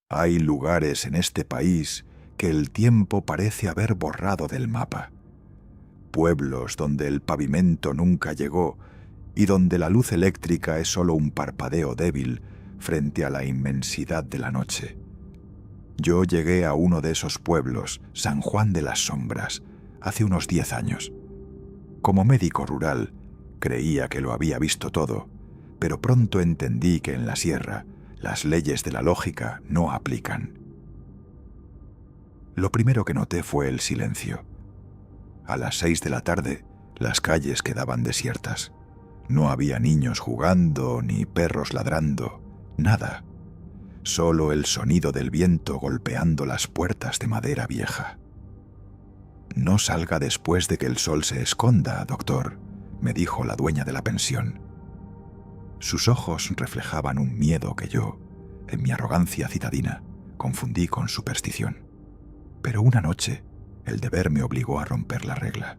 Hay lugares en este país que el tiempo parece haber borrado del mapa. Pueblos donde el pavimento nunca llegó y donde la luz eléctrica es solo un parpadeo débil frente a la inmensidad de la noche. Yo llegué a uno de esos pueblos, San Juan de las Sombras, hace unos 10 años. Como médico rural, creía que lo había visto todo, pero pronto entendí que en la sierra las leyes de la lógica no aplican. Lo primero que noté fue el silencio. A las 6 de la tarde, las calles quedaban desiertas. No había niños jugando ni perros ladrando, nada. Solo el sonido del viento golpeando las puertas de madera vieja. «No salga después de que el sol se esconda, doctor», me dijo la dueña de la pensión. Sus ojos reflejaban un miedo que yo, en mi arrogancia citadina, confundí con superstición. Pero una noche, el deber me obligó a romper la regla.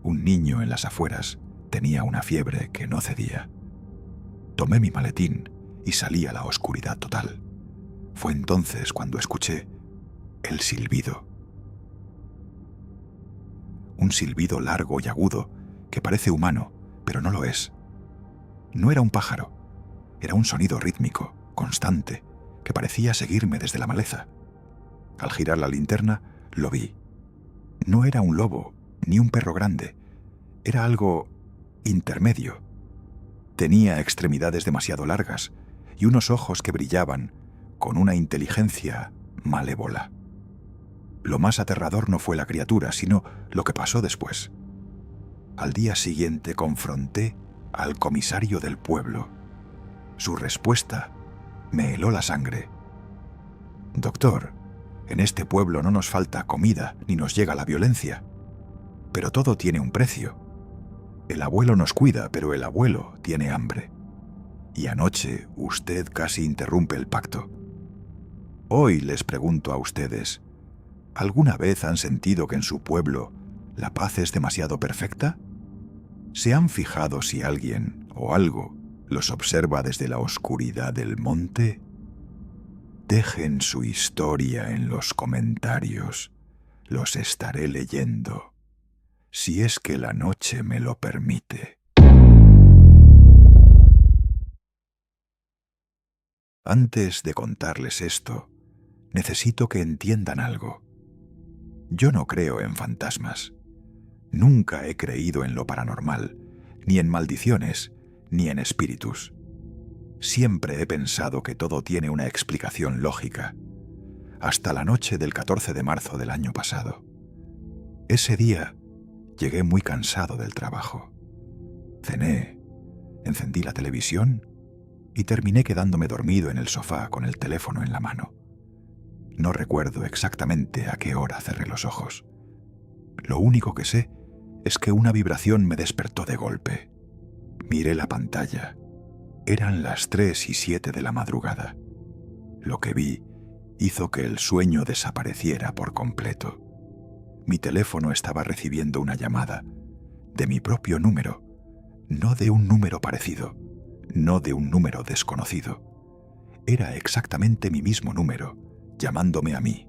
Un niño en las afueras tenía una fiebre que no cedía. Tomé mi maletín y salí a la oscuridad total. Fue entonces cuando escuché el silbido. Un silbido largo y agudo que parece humano, pero no lo es. No era un pájaro, era un sonido rítmico, constante, que parecía seguirme desde la maleza. Al girar la linterna, lo vi. No era un lobo, ni un perro grande, era algo intermedio. Tenía extremidades demasiado largas y unos ojos que brillaban con una inteligencia malévola. Lo más aterrador no fue la criatura, sino lo que pasó después. Al día siguiente confronté al comisario del pueblo. Su respuesta me heló la sangre. «Doctor, en este pueblo no nos falta comida ni nos llega la violencia. Pero todo tiene un precio. El abuelo nos cuida, pero el abuelo tiene hambre. Y anoche usted casi interrumpe el pacto. Hoy les pregunto a ustedes, ¿alguna vez han sentido que en su pueblo la paz es demasiado perfecta? ¿Se han fijado si alguien o algo los observa desde la oscuridad del monte? Dejen su historia en los comentarios. Los estaré leyendo, si es que la noche me lo permite». Antes de contarles esto, necesito que entiendan algo. Yo no creo en fantasmas. Nunca he creído en lo paranormal, ni en maldiciones, ni en espíritus. Siempre he pensado que todo tiene una explicación lógica, hasta la noche del 14 de marzo del año pasado. Ese día llegué muy cansado del trabajo. Cené, encendí la televisión y terminé quedándome dormido en el sofá con el teléfono en la mano. No recuerdo exactamente a qué hora cerré los ojos. Lo único que sé es que una vibración me despertó de golpe. Miré la pantalla. Eran las 3:07 de la madrugada. Lo que vi hizo que el sueño desapareciera por completo. Mi teléfono estaba recibiendo una llamada de mi propio número, no de un número parecido, no de un número desconocido. Era exactamente mi mismo número, llamándome a mí.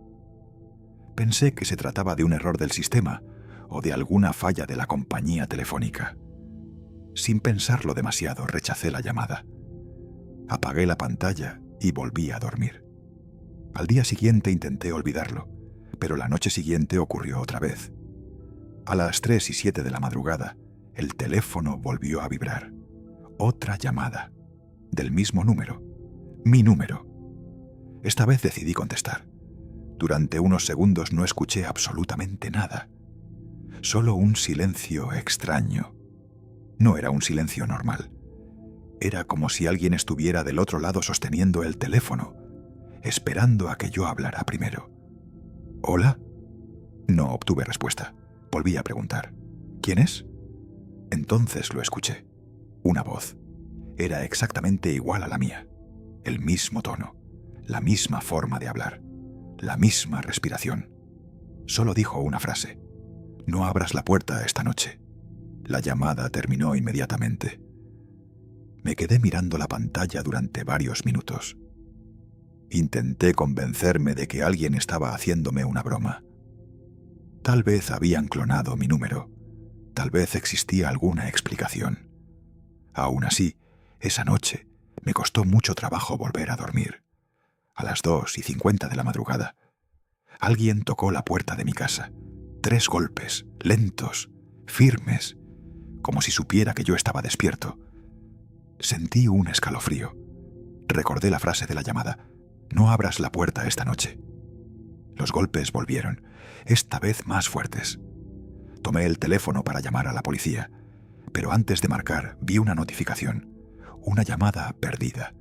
Pensé que se trataba de un error del sistema o de alguna falla de la compañía telefónica. Sin pensarlo demasiado, rechacé la llamada. Apagué la pantalla y volví a dormir. Al día siguiente intenté olvidarlo, pero la noche siguiente ocurrió otra vez. A las 3:07 de la madrugada, el teléfono volvió a vibrar. Otra llamada, del mismo número, mi número. Esta vez decidí contestar. Durante unos segundos no escuché absolutamente nada. Solo un silencio extraño. No era un silencio normal. Era como si alguien estuviera del otro lado sosteniendo el teléfono, esperando a que yo hablara primero. «¿Hola?» No obtuve respuesta. Volví a preguntar. «¿Quién es?» Entonces lo escuché. Una voz. Era exactamente igual a la mía. El mismo tono, la misma forma de hablar, la misma respiración. Solo dijo una frase. «No abras la puerta esta noche». La llamada terminó inmediatamente. Me quedé mirando la pantalla durante varios minutos. Intenté convencerme de que alguien estaba haciéndome una broma. Tal vez habían clonado mi número. Tal vez existía alguna explicación. Aún así, esa noche me costó mucho trabajo volver a dormir. A las 2:50 de la madrugada, alguien tocó la puerta de mi casa. 3 golpes, lentos, firmes, como si supiera que yo estaba despierto. Sentí un escalofrío. Recordé la frase de la llamada: «No abras la puerta esta noche». Los golpes volvieron, esta vez más fuertes. Tomé el teléfono para llamar a la policía, pero antes de marcar vi una notificación, una llamada perdida,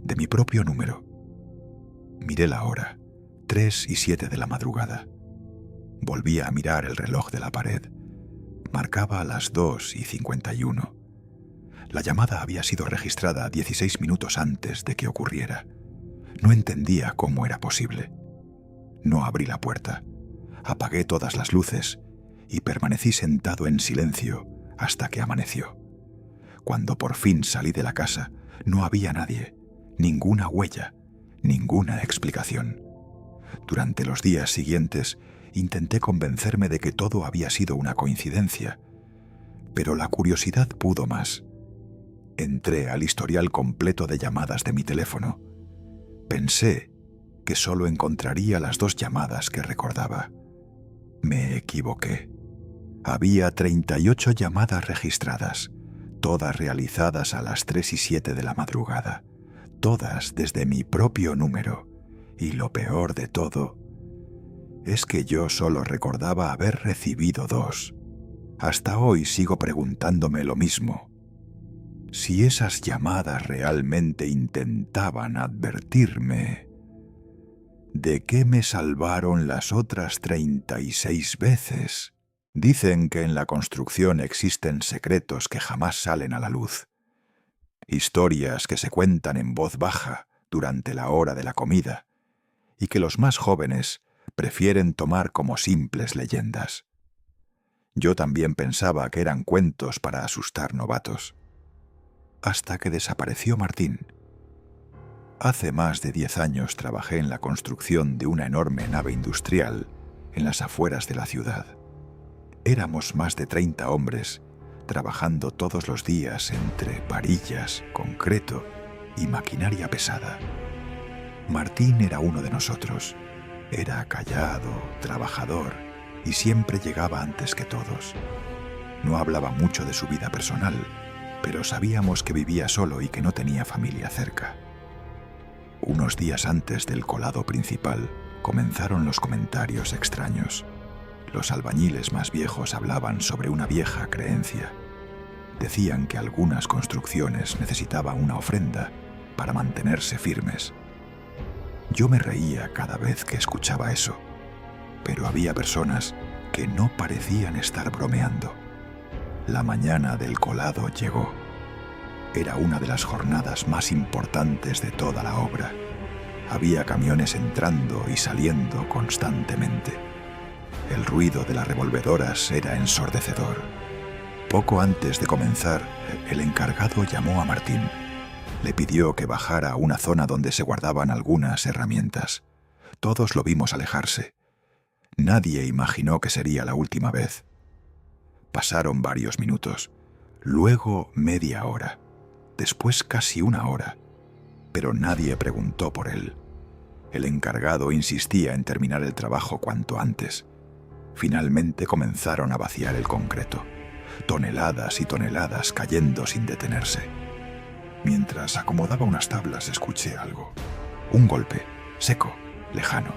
de mi propio número. Miré la hora, 3:07 de la madrugada. Volví a mirar el reloj de la pared. Marcaba las 2:51. La llamada había sido registrada 16 minutos antes de que ocurriera. No entendía cómo era posible. No abrí la puerta, apagué todas las luces y permanecí sentado en silencio hasta que amaneció. Cuando por fin salí de la casa, no había nadie, ninguna huella, ninguna explicación. Durante los días siguientes intenté convencerme de que todo había sido una coincidencia, pero la curiosidad pudo más. Entré al historial completo de llamadas de mi teléfono. Pensé que solo encontraría las 2 llamadas que recordaba. Me equivoqué. Había 38 llamadas registradas, todas realizadas a las 3:07 de la madrugada, todas desde mi propio número. Y lo peor de todo es que yo solo recordaba haber recibido 2. Hasta hoy sigo preguntándome lo mismo. Si esas llamadas realmente intentaban advertirme, ¿de qué me salvaron las otras 36 veces? Dicen que en la construcción existen secretos que jamás salen a la luz. Historias que se cuentan en voz baja durante la hora de la comida y que los más jóvenes prefieren tomar como simples leyendas. Yo también pensaba que eran cuentos para asustar novatos. Hasta que desapareció Martín. Hace más de 10 años trabajé en la construcción de una enorme nave industrial en las afueras de la ciudad. Éramos más de 30 hombres, trabajando todos los días entre varillas, concreto y maquinaria pesada. Martín era uno de nosotros. Era callado, trabajador y siempre llegaba antes que todos. No hablaba mucho de su vida personal, pero sabíamos que vivía solo y que no tenía familia cerca. Unos días antes del colado principal, comenzaron los comentarios extraños. Los albañiles más viejos hablaban sobre una vieja creencia. Decían que algunas construcciones necesitaban una ofrenda para mantenerse firmes. Yo me reía cada vez que escuchaba eso, pero había personas que no parecían estar bromeando. La mañana del colado llegó. Era una de las jornadas más importantes de toda la obra. Había camiones entrando y saliendo constantemente. El ruido de las revolvedoras era ensordecedor. Poco antes de comenzar, el encargado llamó a Martín. Le pidió que bajara a una zona donde se guardaban algunas herramientas. Todos lo vimos alejarse. Nadie imaginó que sería la última vez. Pasaron varios minutos, luego media hora, después casi una hora, pero nadie preguntó por él. El encargado insistía en terminar el trabajo cuanto antes. Finalmente comenzaron a vaciar el concreto. Toneladas y toneladas cayendo sin detenerse. Mientras acomodaba unas tablas escuché algo. Un golpe, seco, lejano.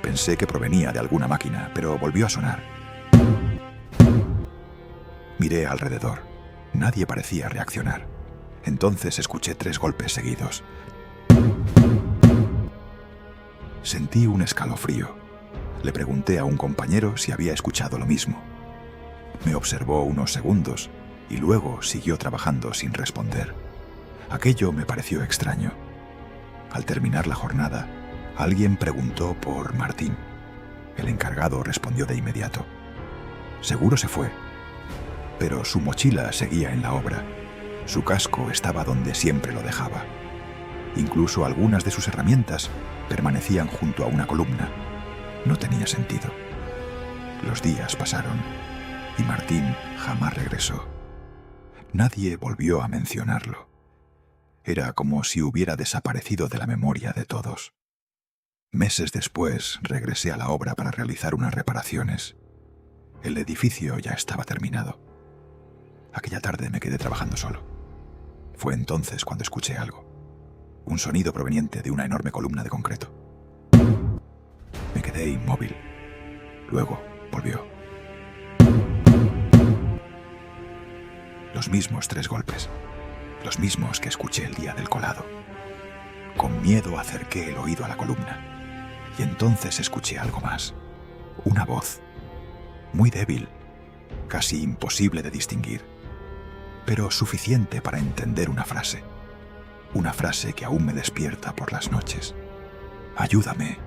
Pensé que provenía de alguna máquina, pero volvió a sonar. Miré alrededor. Nadie parecía reaccionar. Entonces escuché 3 golpes seguidos. Sentí un escalofrío. Le pregunté a un compañero si había escuchado lo mismo. Me observó unos segundos y luego siguió trabajando sin responder. Aquello me pareció extraño. Al terminar la jornada, alguien preguntó por Martín. El encargado respondió de inmediato. Seguro se fue, pero su mochila seguía en la obra. Su casco estaba donde siempre lo dejaba. Incluso algunas de sus herramientas permanecían junto a una columna. No tenía sentido. Los días pasaron y Martín jamás regresó. Nadie volvió a mencionarlo. Era como si hubiera desaparecido de la memoria de todos. Meses después regresé a la obra para realizar unas reparaciones. El edificio ya estaba terminado. Aquella tarde me quedé trabajando solo. Fue entonces cuando escuché algo. Un sonido proveniente de una enorme columna de concreto. Me quedé inmóvil. Luego volvió. Los mismos 3 golpes. Los mismos que escuché el día del colado. Con miedo acerqué el oído a la columna. Y entonces escuché algo más. Una voz. Muy débil. Casi imposible de distinguir. Pero suficiente para entender una frase. Una frase que aún me despierta por las noches. Ayúdame.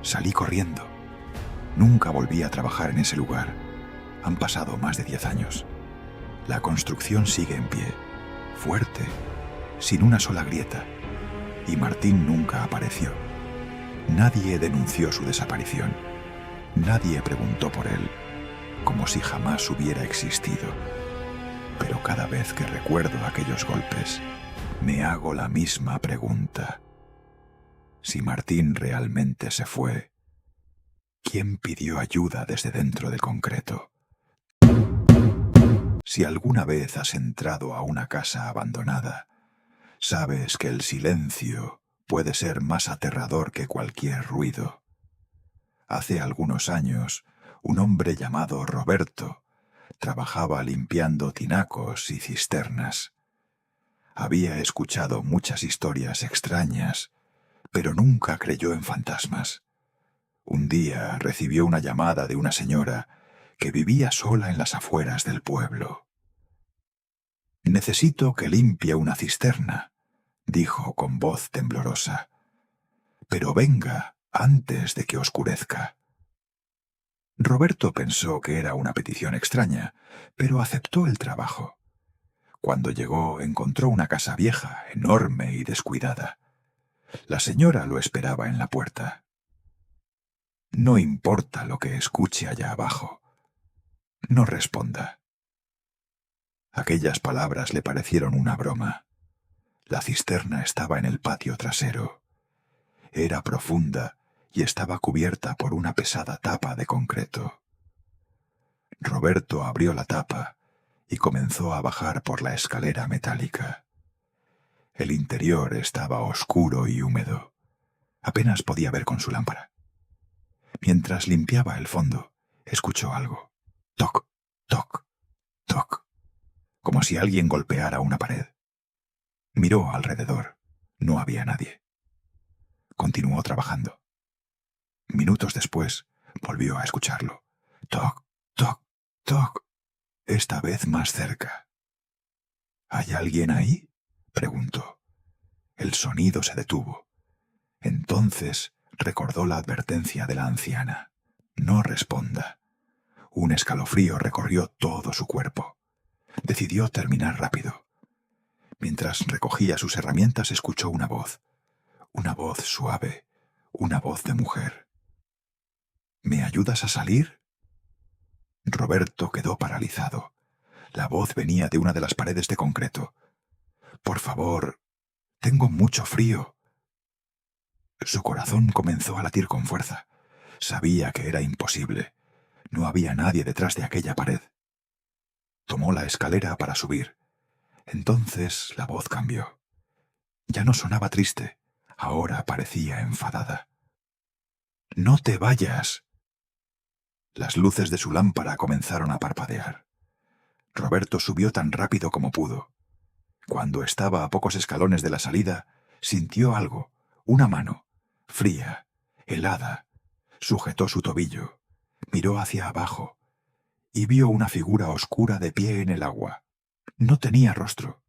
Salí corriendo. Nunca volví a trabajar en ese lugar. Han pasado más de 10 años. La construcción sigue en pie, fuerte, sin una sola grieta. Y Martín nunca apareció. Nadie denunció su desaparición. Nadie preguntó por él, como si jamás hubiera existido. Pero cada vez que recuerdo aquellos golpes, me hago la misma pregunta. Si Martín realmente se fue, ¿quién pidió ayuda desde dentro del concreto? Si alguna vez has entrado a una casa abandonada, sabes que el silencio puede ser más aterrador que cualquier ruido. Hace algunos años, un hombre llamado Roberto trabajaba limpiando tinacos y cisternas. Había escuchado muchas historias extrañas, pero nunca creyó en fantasmas. Un día recibió una llamada de una señora que vivía sola en las afueras del pueblo. «Necesito que limpie una cisterna», dijo con voz temblorosa. «Pero venga antes de que oscurezca». Roberto pensó que era una petición extraña, pero aceptó el trabajo. Cuando llegó, encontró una casa vieja, enorme y descuidada. La señora lo esperaba en la puerta. «No importa lo que escuche allá abajo. No responda». Aquellas palabras le parecieron una broma. La cisterna estaba en el patio trasero. Era profunda y estaba cubierta por una pesada tapa de concreto. Roberto abrió la tapa y comenzó a bajar por la escalera metálica. El interior estaba oscuro y húmedo. Apenas podía ver con su lámpara. Mientras limpiaba el fondo, escuchó algo. Toc, toc, toc, como si alguien golpeara una pared. Miró alrededor. No había nadie. Continuó trabajando. Minutos después, volvió a escucharlo. Toc, toc, toc. Esta vez más cerca. ¿Hay alguien ahí?, preguntó. El sonido se detuvo. Entonces recordó la advertencia de la anciana. No responda. Un escalofrío recorrió todo su cuerpo. Decidió terminar rápido. Mientras recogía sus herramientas, escuchó una voz suave, una voz de mujer. ¿Me ayudas a salir? Roberto quedó paralizado. La voz venía de una de las paredes de concreto. Por favor, tengo mucho frío. Su corazón comenzó a latir con fuerza. Sabía que era imposible. No había nadie detrás de aquella pared. Tomó la escalera para subir. Entonces la voz cambió. Ya no sonaba triste. Ahora parecía enfadada. «¡No te vayas!». Las luces de su lámpara comenzaron a parpadear. Roberto subió tan rápido como pudo. Cuando estaba a pocos escalones de la salida, sintió algo, una mano, fría, helada. Sujetó su tobillo, miró hacia abajo y vio una figura oscura de pie en el agua. No tenía rostro,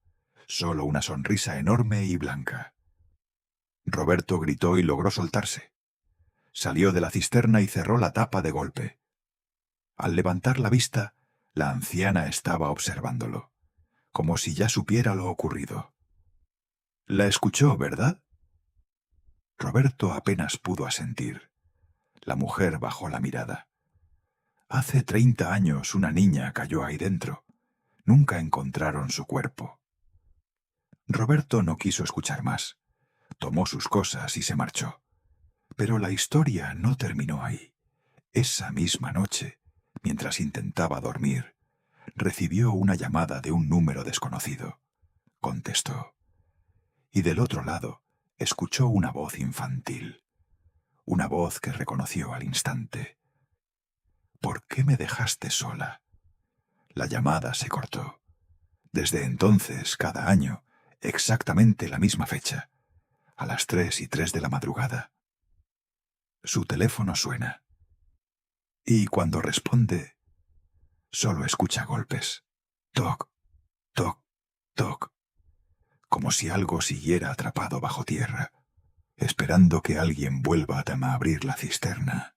solo una sonrisa enorme y blanca. Roberto gritó y logró soltarse. Salió de la cisterna y cerró la tapa de golpe. Al levantar la vista, la anciana estaba observándolo, como si ya supiera lo ocurrido. La escuchó, ¿verdad? Roberto apenas pudo asentir. La mujer bajó la mirada. Hace 30 años una niña cayó ahí dentro. Nunca encontraron su cuerpo. Roberto no quiso escuchar más. Tomó sus cosas y se marchó. Pero la historia no terminó ahí. Esa misma noche, mientras intentaba dormir, recibió una llamada de un número desconocido. Contestó. Y del otro lado, escuchó una voz infantil. Una voz que reconoció al instante. ¿Por qué me dejaste sola? La llamada se cortó. Desde entonces, cada año, exactamente la misma fecha, a las 3:03 de la madrugada. Su teléfono suena. Y cuando responde, solo escucha golpes. Toc, toc, toc. Como si algo siguiera atrapado bajo tierra, esperando que alguien vuelva a abrir la cisterna.